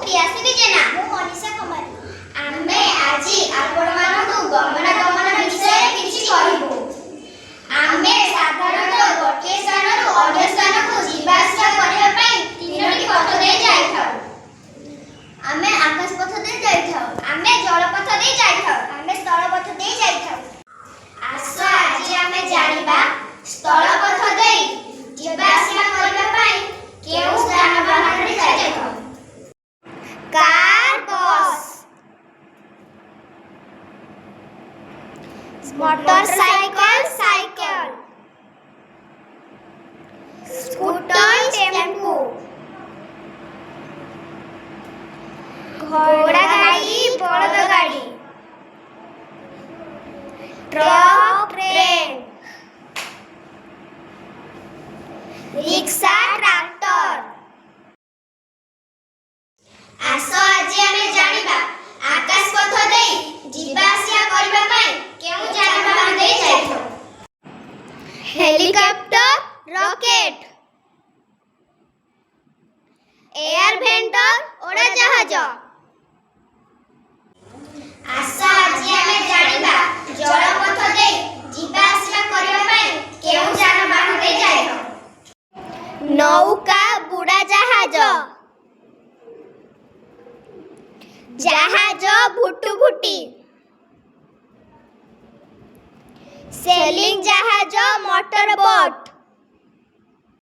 ପ୍ରିୟାସିନୀ ଜେନା। ମୁଁ ମନୀଷା କୁମାରୀ। ଆମେ ଆଜି ଆପଣମାନଙ୍କୁ ଗମନାଗମନ ବିଷୟରେ କିଛି କହିବୁ। ଆମେ ସାଧାରଣତଃ ଗୋଟିଏ ସ୍ଥାନରୁ ଅନ୍ୟ ସ୍ଥାନକୁ ଯିବା ଆସିବା କରିବା ପାଇଁ ତିନୋଟି ପଥ ଦେଇ ଯାଇଥାଉ। ଆମେ ଆକାଶ ପଥ ଦେଇ ଯାଇଥାଉ, ଆମେ ଜଳପଥ ଦେଇ ଯାଇଥାଉ, ଆମେ ସ୍ଥଳ ପଥ ଦେଇ ଯାଇଥାଉ। ଆସ ଆଜି ଆମେ ଜାଣିବା ସ୍ଥଳ ପଥ ଦେଇ ଯିବା ଆସିବା କରିବା ପାଇଁ କେଉଁ ଯାନବାହନରେ ଯାଇଥାଉ। Car, bus, motorcycle, cycle, scooter, tempo, घोड़ा गाड़ी, बलद गाड़ी, ट्रक, ट्रेन, रिक्शा, ट्रैक्टर। आस आज आमे जानिबा आकाश पथ देई जिबा आसिया करिबा पई केउ जानबाहन देई जाइथौ। हेलिकॉप्टर, रॉकेट, एयर वेंटर, उड़ाजाहाज। आस आज आमे जानिबा जलपथ देई जिबा आसिया करिबा पई केउ जानबाहन देई जाइथौ। नौका, बुड़ाजाहाज, जहाज, भुटुभुटी, सेलिंग जहाज, मोटर बोट,